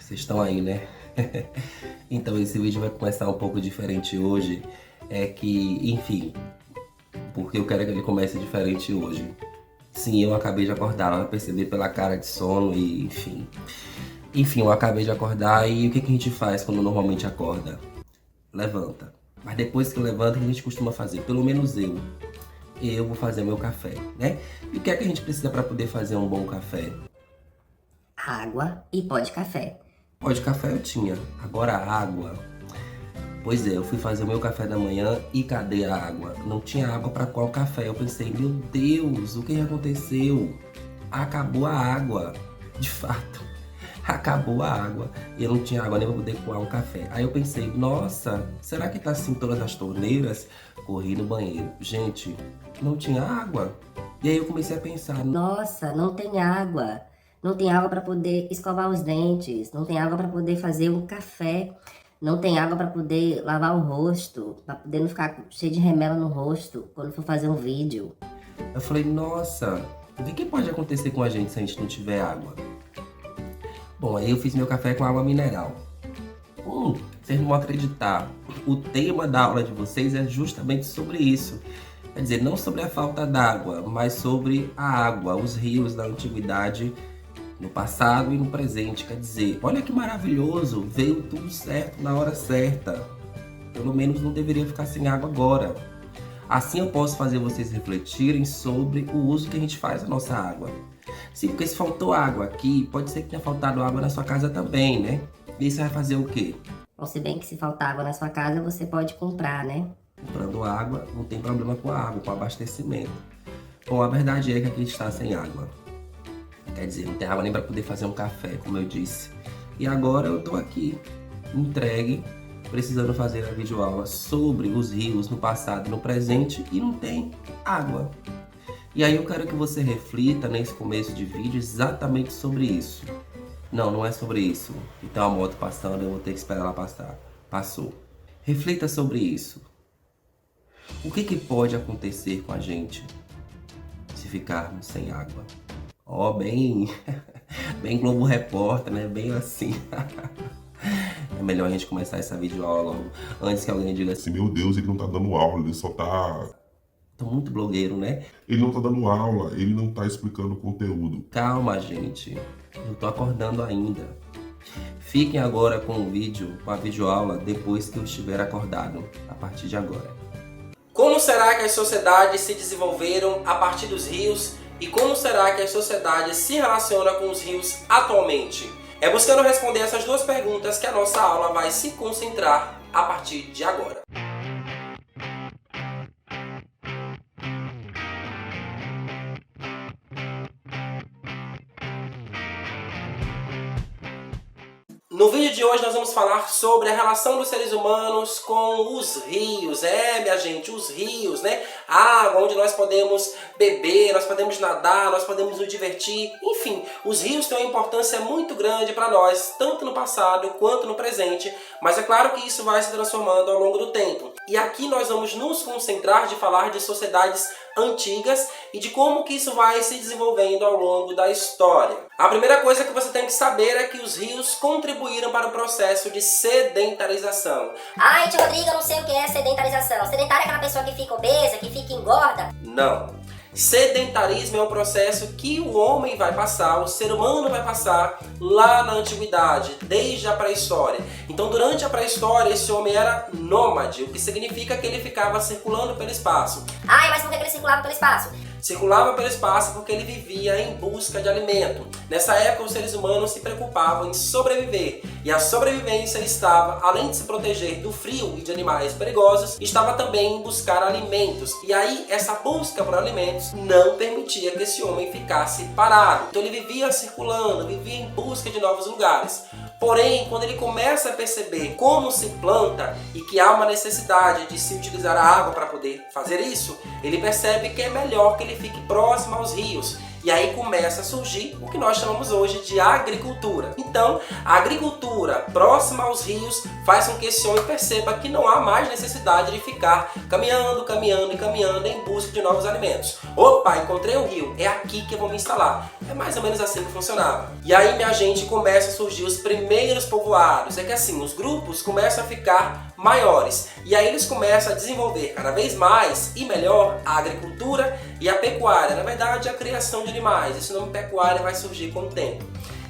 Vocês estão aí, né? Então esse vídeo vai começar um pouco diferente hoje. Enfim, porque eu quero que ele comece diferente hoje. Sim, eu acabei de acordar, ela vai perceber pela cara de sono e enfim. Enfim, eu acabei de acordar e o que a gente faz quando normalmente acorda? Levanta. Mas depois que levanta, o que a gente costuma fazer? Pelo menos eu vou fazer meu café, né? E o que é que a gente precisa para poder fazer um bom café? Água e pó de café. Pó de café eu tinha, agora a água. Pois é, eu fui fazer o meu café da manhã e cadê a água? Não tinha água para qual café? Eu pensei, meu Deus, o que aconteceu? Acabou a água. De fato, acabou a água. E eu não tinha água nem para poder coar um café. Aí eu pensei, nossa, será que tá assim todas as torneiras? Corri no banheiro. Gente, não tinha água. E aí eu comecei a pensar, Nossa, não tem água. Não tem água para poder escovar os dentes. Não tem água para poder fazer um café. Não tem água para poder lavar o rosto. Para poder não ficar cheio de remela no rosto quando for fazer um vídeo. eu falei, nossa, o que pode acontecer com a gente se a gente não tiver água? Bom, aí eu fiz meu café com água mineral. Vocês não vão acreditar. O tema da aula de vocês é justamente sobre isso. Quer dizer, não sobre a falta d'água, mas sobre a água, os rios da antiguidade, no passado e no presente. Quer dizer, olha que maravilhoso, veio tudo certo na hora certa. Pelo menos não deveria ficar sem água agora. Assim eu posso fazer vocês refletirem sobre o uso que a gente faz da nossa água. Sim, porque se faltou água aqui, pode ser que tenha faltado água na sua casa também, né? E aí você vai fazer o quê? Bom, se bem que se faltar água na sua casa, você pode comprar, né? Comprando água, não tem problema com a água, com o abastecimento. Bom, a verdade é que aqui está sem água. Quer dizer, não tem água nem para poder fazer um café, como eu disse. E agora eu tô aqui, entregue, precisando fazer a videoaula sobre os rios no passado e no presente e não tem água. E aí eu quero que você reflita nesse começo de vídeo exatamente sobre isso. Não, não é sobre isso. Então a moto passando, eu vou ter que esperar ela passar. Passou. Reflita sobre isso. O que pode acontecer com a gente se ficarmos sem água? Ó, bem, bem Globo Repórter, né? Bem assim. É melhor a gente começar essa videoaula logo, antes que alguém diga assim, Meu Deus, ele não tá dando aula, ele só tá... tô muito blogueiro, né? Ele não tá dando aula, ele não tá explicando o conteúdo. Calma, gente. Eu tô acordando ainda. Fiquem agora com o vídeo, com a videoaula, depois que eu estiver acordado, a partir de agora. Como será que as sociedades se desenvolveram a partir dos rios e como será que as sociedades se relacionam com os rios atualmente? É buscando responder essas duas perguntas que a nossa aula vai se concentrar a partir de agora. No vídeo de hoje nós vamos falar sobre a relação dos seres humanos com os rios. Minha gente, os rios, né? A água onde nós podemos beber, nós podemos nadar, nós podemos nos divertir. Enfim, os rios têm uma importância muito grande para nós, tanto no passado quanto no presente. Mas é claro que isso vai se transformando ao longo do tempo. E aqui nós vamos nos concentrar de falar de sociedades antigas e de como que isso vai se desenvolvendo ao longo da história. A primeira coisa que você tem que saber é que os rios contribuíram para o processo de sedentarização. Ai, tio Rodrigo, eu não sei o que é sedentarização. Sedentário é aquela pessoa que fica obesa, que fica engorda? Não. Sedentarismo é um processo que o homem vai passar, o ser humano vai passar lá na antiguidade, desde a pré-história. Então, durante a pré-história, esse homem era nômade, o que significa que ele ficava circulando pelo espaço. Ai, mas por que ele circulava pelo espaço? Circulava pelo espaço porque ele vivia em busca de alimento. Nessa época, os seres humanos se preocupavam em sobreviver. E a sobrevivência estava, além de se proteger do frio e de animais perigosos, estava também em buscar alimentos. E aí, essa busca por alimentos não permitia que esse homem ficasse parado. Então ele vivia circulando, vivia em busca de novos lugares. Porém, quando ele começa a perceber como se planta e que há uma necessidade de se utilizar a água para poder fazer isso, ele percebe que é melhor que ele fique próximo aos rios. E aí começa a surgir o que nós chamamos hoje de agricultura. Então, a agricultura próxima aos rios faz com que esse homem perceba que não há mais necessidade de ficar caminhando em busca de novos alimentos. Opa, encontrei um rio, é aqui que eu vou me instalar. É mais ou menos assim que funcionava. E aí, minha gente, começa a surgir os primeiros povoados. É que assim, os grupos começam a ficar maiores. E aí eles começam a desenvolver cada vez mais e melhor a agricultura e a pecuária. Na verdade, a criação de animais. Esse nome pecuária vai surgir com o tempo.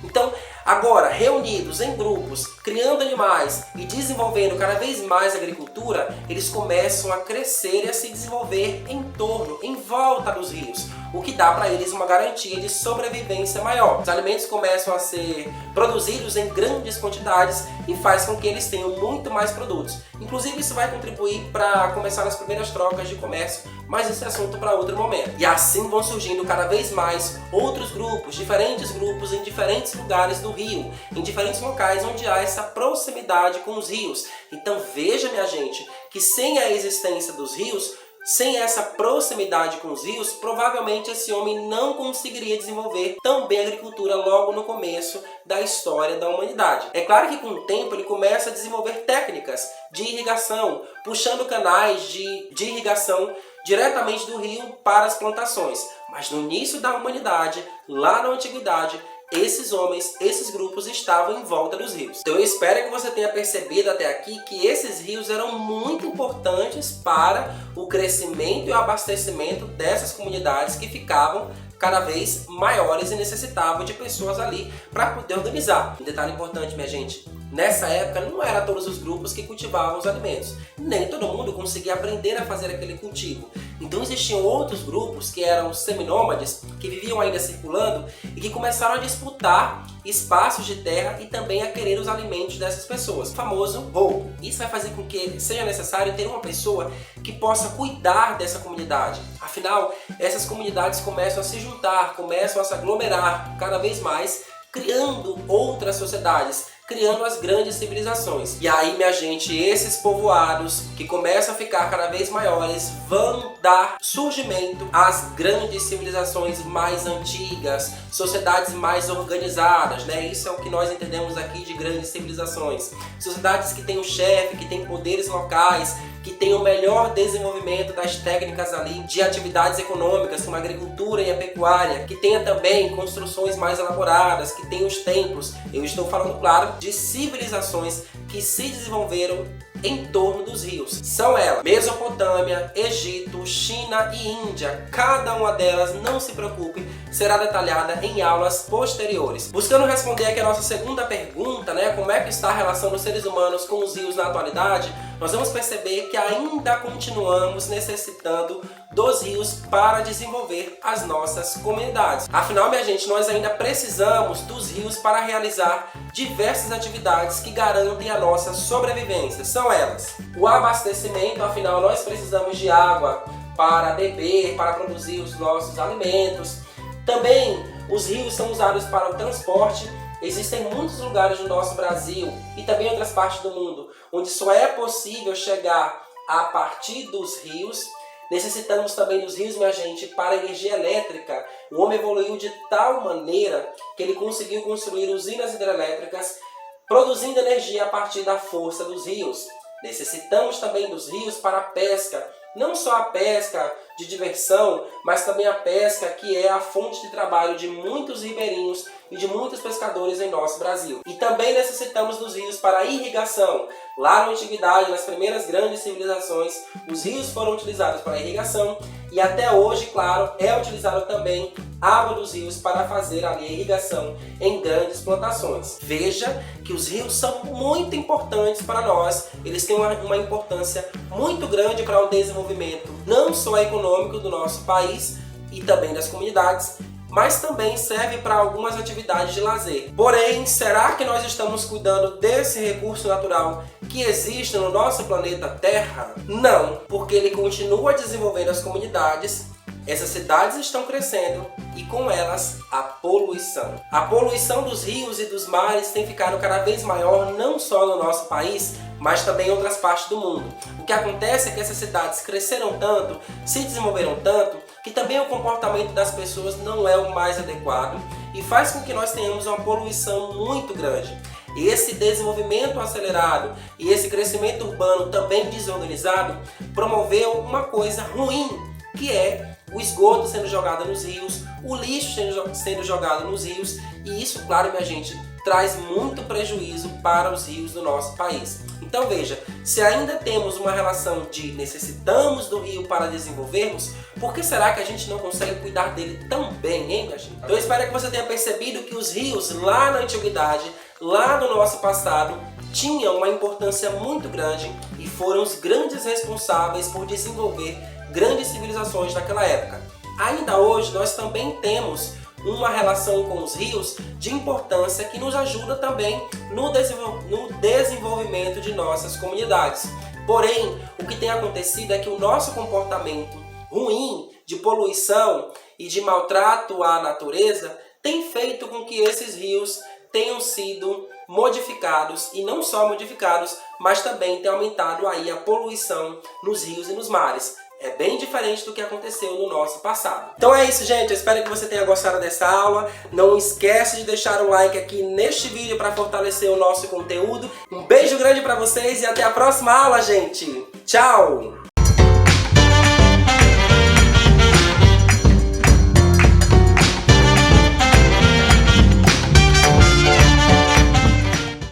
Então, agora, reunidos em grupos, criando animais e desenvolvendo cada vez mais a agricultura, eles começam a crescer e a se desenvolver em torno, em volta dos rios, o que dá para eles uma garantia de sobrevivência maior. Os alimentos começam a ser produzidos em grandes quantidades e faz com que eles tenham muito mais produtos. Inclusive, isso vai contribuir para começar as primeiras trocas de comércio, mas esse é assunto para outro momento. E assim vão surgindo cada vez mais outros grupos, diferentes grupos em diferentes lugares do rio, em diferentes locais onde há essa proximidade com os rios. Então veja, minha gente, que sem a existência dos rios, sem essa proximidade com os rios, provavelmente esse homem não conseguiria desenvolver tão bem a agricultura logo no começo da história da humanidade. É claro que com o tempo ele começa a desenvolver técnicas de irrigação, puxando canais de irrigação diretamente do rio para as plantações. Mas no início da humanidade, lá na antiguidade, esses homens, esses grupos estavam em volta dos rios. Então eu espero que você tenha percebido até aqui que esses rios eram muito importantes para o crescimento e o abastecimento dessas comunidades que ficavam cada vez maiores e necessitavam de pessoas ali para poder organizar. Um detalhe importante, minha gente, nessa época não eram todos os grupos que cultivavam os alimentos. Nem todo mundo conseguia aprender a fazer aquele cultivo. Então existiam outros grupos que eram seminômades, que viviam ainda circulando e que começaram a disputar espaços de terra e também a querer os alimentos dessas pessoas. O famoso roubo. Isso vai fazer com que seja necessário ter uma pessoa que possa cuidar dessa comunidade. Afinal, essas comunidades começam a se juntar, começam a se aglomerar cada vez mais, criando outras sociedades, criando as grandes civilizações. E aí, minha gente, esses povoados que começam a ficar cada vez maiores vão dar surgimento às grandes civilizações mais antigas, sociedades mais organizadas, né? Isso é o que nós entendemos aqui de grandes civilizações. Sociedades que têm um chefe, que têm poderes locais, que tem o melhor desenvolvimento das técnicas ali de atividades econômicas, como a agricultura e a pecuária, que tenha também construções mais elaboradas, que tenha os templos. Eu estou falando, claro, de civilizações que se desenvolveram em torno dos rios. São elas: Mesopotâmia, Egito, China e Índia. Cada uma delas, não se preocupe, será detalhada em aulas posteriores. Buscando responder aqui a nossa segunda pergunta, né, como é que está a relação dos seres humanos com os rios na atualidade, nós vamos perceber que ainda continuamos necessitando dos rios para desenvolver as nossas comunidades. Afinal, minha gente, nós ainda precisamos dos rios para realizar diversas atividades que garantem a nossa sobrevivência. São elas: o abastecimento, afinal nós precisamos de água para beber, para produzir os nossos alimentos. Também os rios são usados para o transporte. Existem muitos lugares no nosso Brasil e também em outras partes do mundo onde só é possível chegar a partir dos rios. Necessitamos também dos rios, minha gente, para energia elétrica. O homem evoluiu de tal maneira que ele conseguiu construir usinas hidrelétricas, produzindo energia a partir da força dos rios. Necessitamos também dos rios para a pesca. Não só a pesca de diversão, mas também a pesca que é a fonte de trabalho de muitos ribeirinhos e de muitos pescadores em nosso Brasil. E também necessitamos dos rios para a irrigação. Lá na antiguidade, nas primeiras grandes civilizações, os rios foram utilizados para a irrigação e até hoje, claro, é utilizado também a água dos rios para fazer ali a irrigação em grandes plantações. Veja que os rios são muito importantes para nós, eles têm uma importância muito grande para o desenvolvimento, não só econômico do nosso país e também das comunidades, mas também serve para algumas atividades de lazer. Porém, será que nós estamos cuidando desse recurso natural que existe no nosso planeta Terra? Não, porque ele continua desenvolvendo as comunidades, essas cidades estão crescendo e com elas a poluição. A poluição dos rios e dos mares tem ficado cada vez maior, não só no nosso país, mas também em outras partes do mundo. O que acontece é que essas cidades cresceram tanto, se desenvolveram tanto, que também o comportamento das pessoas não é o mais adequado e faz com que nós tenhamos uma poluição muito grande. E esse desenvolvimento acelerado e esse crescimento urbano também desorganizado promoveu uma coisa ruim, que é o esgoto sendo jogado nos rios, o lixo sendo jogado nos rios, e isso, claro, minha gente, traz muito prejuízo para os rios do nosso país. Então veja, se ainda temos uma relação de necessitamos do rio para desenvolvermos, por que será que a gente não consegue cuidar dele tão bem, hein, minha gente? Então eu espero que você tenha percebido que os rios lá na antiguidade, lá no nosso passado, tinham uma importância muito grande e foram os grandes responsáveis por desenvolver grandes civilizações naquela época. Ainda hoje nós também temos uma relação com os rios de importância que nos ajuda também no desenvolvimento de nossas comunidades. Porém, o que tem acontecido é que o nosso comportamento ruim de poluição e de maltrato à natureza tem feito com que esses rios tenham sido modificados, e não só modificados, mas também tem aumentado aí a poluição nos rios e nos mares. É bem diferente do que aconteceu no nosso passado. Então é isso, gente. Eu espero que você tenha gostado dessa aula. Não esquece de deixar um like aqui neste vídeo para fortalecer o nosso conteúdo. Um beijo grande para vocês e até a próxima aula, gente. Tchau!